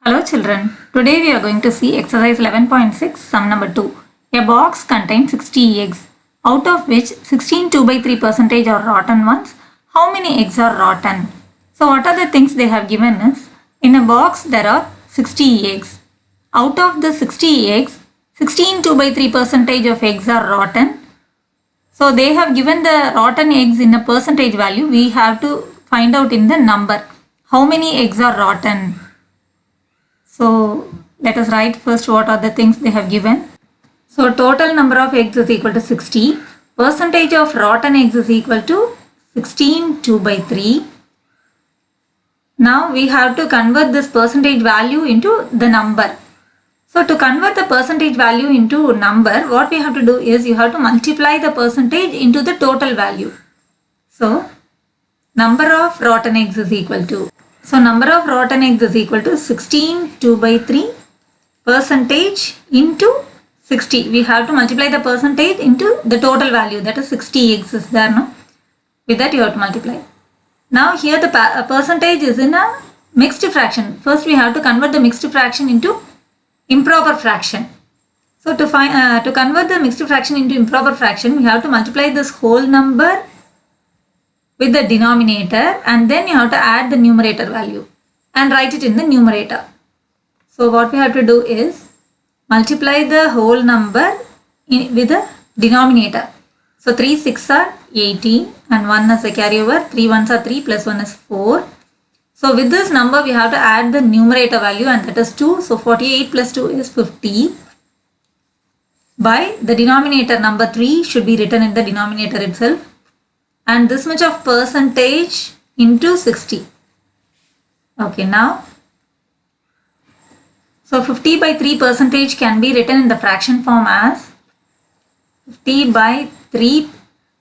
Hello children, today we are going to see exercise 11.6 sum number 2. A box contains 60 eggs, out of which 16 2 by 3 percentage are rotten ones. How many eggs are rotten? So what are the things they have given is, in a box there are 60 eggs. Out of the 60 eggs, 16 2 by 3 percentage of eggs are rotten. So they have given the rotten eggs in a percentage value. We have to find out in the number. How many eggs are rotten? So let us write first what are the things they have given. So total number of eggs is equal to 60. Percentage of rotten eggs is equal to 16 2 by 3. Now we have to convert this percentage value into the number. So to convert the percentage value into number, what we have to do is you have to multiply the percentage into the total value. So number of rotten eggs is equal to, so number of rotten eggs is equal to 16 2 by 3 percentage into 60. We have to multiply the percentage into the total value, that is 60 eggs is there, no? With that you have to multiply. Now here the percentage is in a mixed fraction. First we have to convert the mixed fraction into improper fraction. So to convert the mixed fraction into improper fraction, we have to multiply this whole number with the denominator, and then you have to add the numerator value and write it in the numerator. So what we have to do is multiply the whole number with the denominator. So 3 6 are 18 and 1 is a carryover, 3 1s are 3 plus 1 is 4. So with this number we have to add the numerator value, and that is 2. So 48 plus 2 is 50. By the denominator number 3 should be written in the denominator itself, and this much of percentage into 60. Okay, now so 50 by 3 percentage can be written in the fraction form as 50 by 3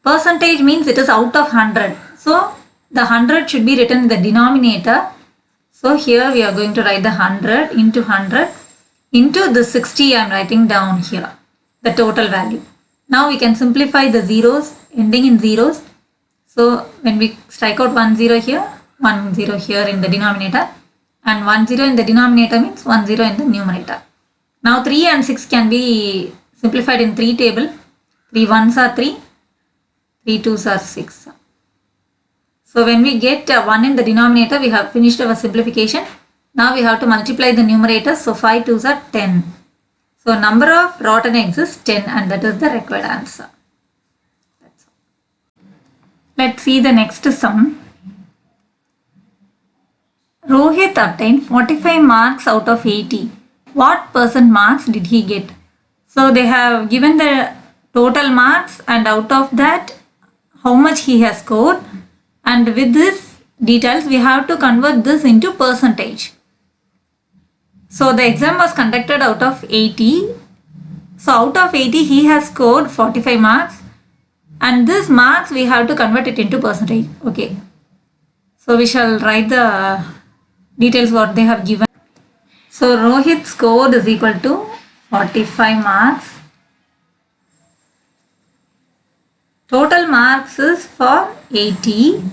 percentage means it is out of 100. So the 100 should be written in the denominator. So here we are going to write the 100 into 100 into the 60. I am writing down here the total value. Now we can simplify the zeros ending in zeros. So when we strike out 1 0 here, 1 0 here in the denominator, and 1 0 in the denominator means 1 0 in the numerator. Now 3 and 6 can be simplified in 3 table. 3 1s are 3, 3 2s are 6. So when we get 1 in the denominator, we have finished our simplification. Now we have to multiply the numerators. So 5 2s are 10. So number of rotten eggs is 10, and that is the required answer. Let's see the next sum. Rohit obtained 45 marks out of 80. What percent marks did he get? So they have given the total marks, and out of that how much he has scored, and with this details we have to convert this into percentage. So the exam was conducted out of 80. So out of 80 he has scored 45 marks, and this marks we have to convert it into percentage. Okay, so we shall write the details what they have given. So Rohit's score is equal to 45 marks. Total marks is for 80.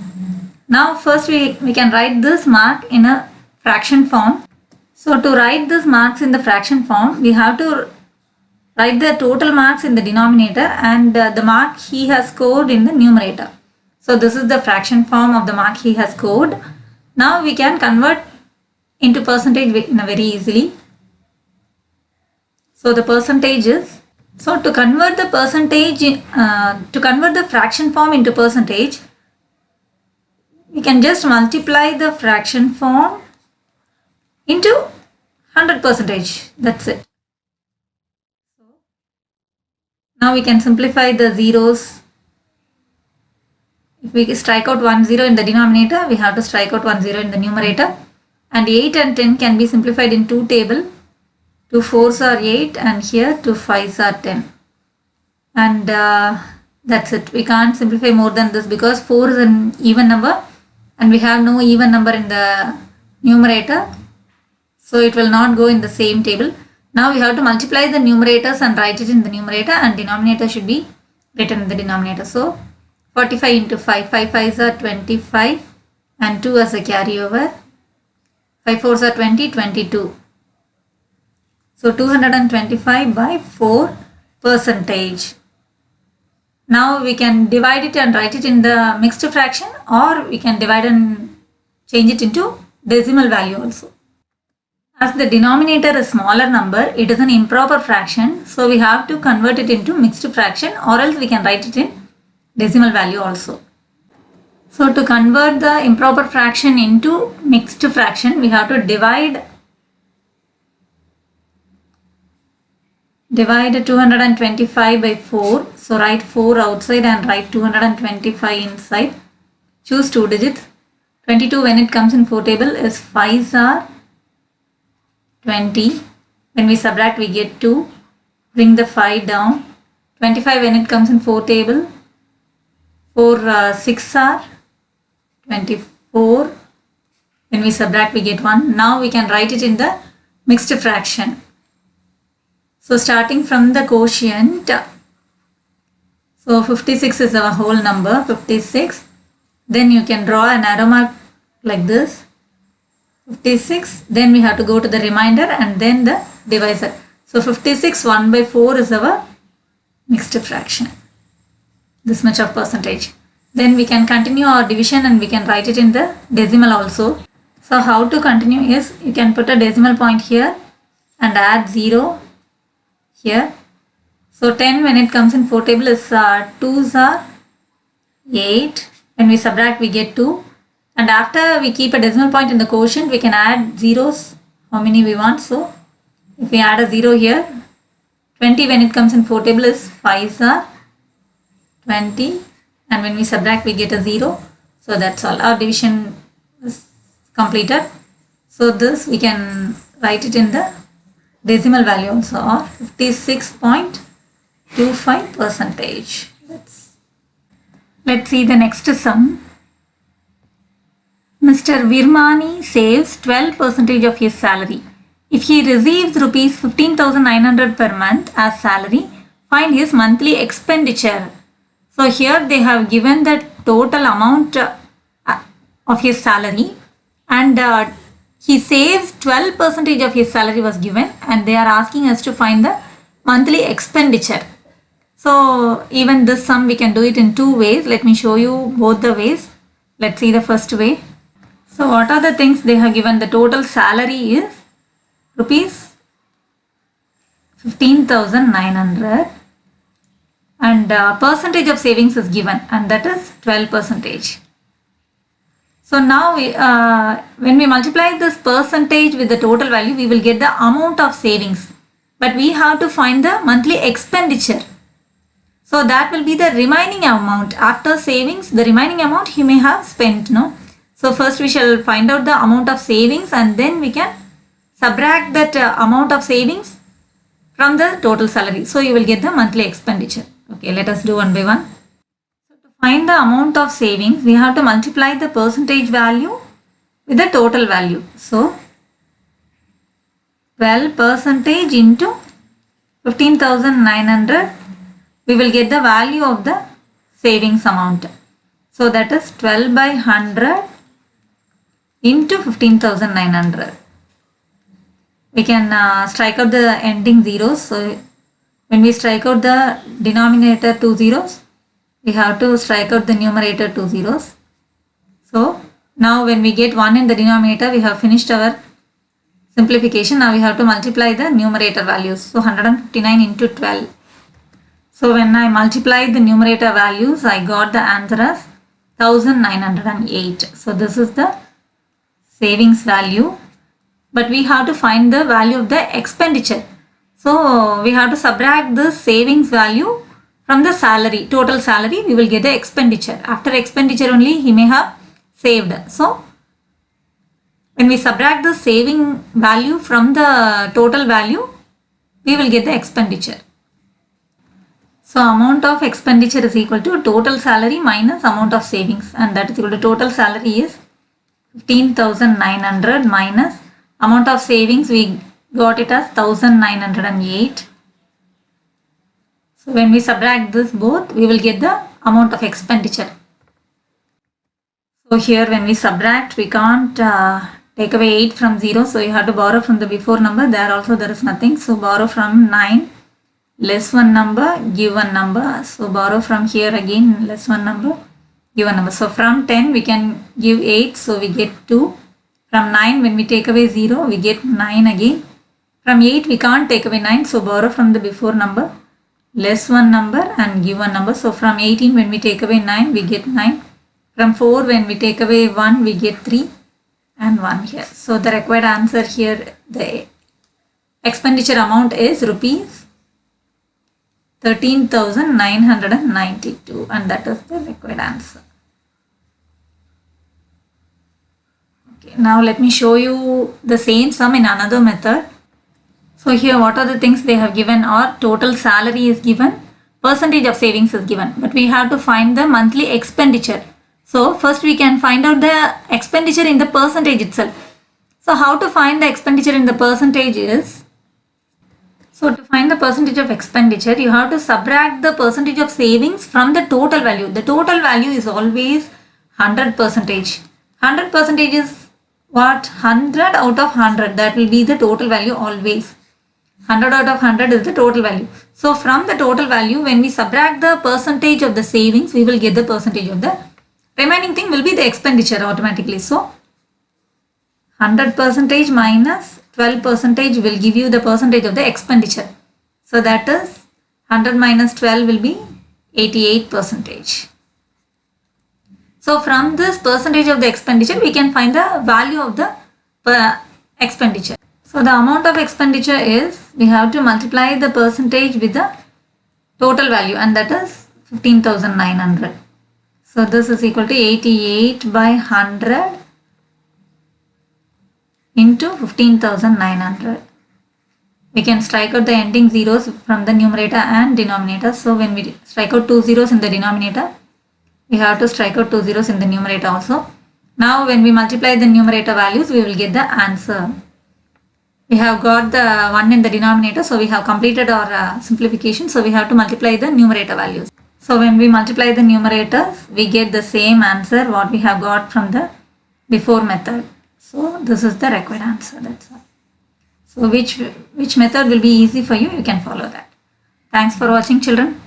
Now first we can write this mark in a fraction form. So to write this marks in the fraction form, we have to write the total marks in the denominator and the mark he has scored in the numerator. So this is the fraction form of the mark he has scored. Now we can convert into percentage in a very easily. So the percentage is, so to convert the percentage, to convert the fraction form into percentage, we can just multiply the fraction form into 100%. That's it. Now we can simplify the zeros. If we strike out 1 0 in the denominator, we have to strike out 1 0 in the numerator. And 8 and 10 can be simplified in 2 table. 2 4s are 8 and here 2 5s are 10. And that's it. We can't simplify more than this because 4 is an even number and we have no even number in the numerator. So it will not go in the same table. Now we have to multiply the numerators and write it in the numerator, and denominator should be written in the denominator. So 45 into 5, 5 5s are 25 and 2 as a carryover. 5 4s are 20, 22. So 225 by 4 percentage. Now we can divide it and write it in the mixed fraction, or we can divide and change it into decimal value also. As the denominator is smaller number, it is an improper fraction, so we have to convert it into mixed fraction, or else we can write it in decimal value also. So to convert the improper fraction into mixed fraction, we have to divide 225 by 4. So write 4 outside and write 225 inside. Choose 2 digits. 22 when it comes in 4 table is 5s are 20. When we subtract, we get 2. Bring the 5 down. 25 when it comes in 4 table. 4 6 are 24. When we subtract, we get 1. Now we can write it in the mixed fraction. So starting from the quotient, so 56 is our whole number, 56. Then you can draw an arrow mark like this, 56. Then we have to go to the remainder and then the divisor. So 56 1 by 4 is our mixed fraction. This much of percentage. Then we can continue our division and we can write it in the decimal also. So how to continue is, you can put a decimal point here and add 0 here. So 10 when it comes in 4 table is 2s are 8. When we subtract, we get 2. And after we keep a decimal point in the quotient, we can add zeros, how many we want. So if we add a 0 here, 20 when it comes in 4 table is 5s are 20. And when we subtract, we get a 0. So that's all. Our division is completed. So this we can write it in the decimal value also, or 56.25 percentage. Let's see the next sum. Mr. Virmani saves 12% of his salary. If he receives rupees 15,900 per month as salary, find his monthly expenditure. So here they have given the total amount of his salary, and he saves 12% of his salary was given, and they are asking us to find the monthly expenditure. So even this sum we can do it in 2 ways. Let me show you both the ways. Let's see the first way. So what are the things they have given? The total salary is rupees 15,900, and percentage of savings is given, and that is 12%. So now when we multiply this percentage with the total value, we will get the amount of savings. But we have to find the monthly expenditure. So that will be the remaining amount. After savings, the remaining amount he may have spent. No? So first we shall find out the amount of savings, and then we can subtract that amount of savings from the total salary. So you will get the monthly expenditure. Okay, let us do one by one. Find the amount of savings, we have to multiply the percentage value with the total value. So 12% into 15,900, we will get the value of the savings amount. So that is 12 by 100 into 15,900. We can strike out the ending zeros. So when we strike out the denominator 2 zeros, we have to strike out the numerator 2 zeros. So now when we get 1 in the denominator, we have finished our simplification. Now we have to multiply the numerator values. So 159 into 12. So when I multiplied the numerator values, I got the answer as 1908. So this is the savings value. But we have to find the value of the expenditure. So we have to subtract the savings value from the salary, total salary, we will get the expenditure. After expenditure only he may have saved. So when we subtract the saving value from the total value, we will get the expenditure. So amount of expenditure is equal to total salary minus amount of savings, and that is equal to total salary is 15,900 minus amount of savings, we got it as 1908. So when we subtract this both, we will get the amount of expenditure. So here when we subtract, we can't take away 8 from 0, so you have to borrow from the before number. There also there is nothing, so borrow from 9, less one number, give one number. So borrow from here again, less one number, give one number. So from 10 we can give 8, so we get 2. From 9, when we take away 0, we get 9 again. From 8 we can't take away 9, so borrow from the before number, less one number and give one number. So from 18, when we take away 9, we get 9. From 4, when we take away 1, we get 3 and 1 here. So the required answer here, the expenditure amount is rupees 13,992, and that is the required answer. Okay, now let me show you the same sum in another method. So here what are the things they have given are total salary is given, percentage of savings is given, but we have to find the monthly expenditure. So first we can find out the expenditure in the percentage itself. So how to find the expenditure in the percentage is, so to find the percentage of expenditure, you have to subtract the percentage of savings from the total value. The total value is always 100%. 100% is what? 100 out of 100. That will be the total value always. 100 out of 100 is the total value. So from the total value, when we subtract the percentage of the savings, we will get the percentage of the remaining thing will be the expenditure automatically. So 100% minus 12% will give you the percentage of the expenditure. So that is 100 minus 12 will be 88%. So from this percentage of the expenditure, we can find the value of the expenditure. So the amount of expenditure is, we have to multiply the percentage with the total value, and that is 15,900. So this is equal to 88 by 100 into 15,900. We can strike out the ending zeros from the numerator and denominator. So when we strike out 2 zeros in the denominator, we have to strike out 2 zeros in the numerator also. Now when we multiply the numerator values, we will get the answer. We have got the 1 in the denominator, so we have completed our simplification. So we have to multiply the numerator values. So when we multiply the numerators, we get the same answer what we have got from the before method. So this is the required answer, that's all. So which method will be easy for you, you can follow that. Thanks for watching, children.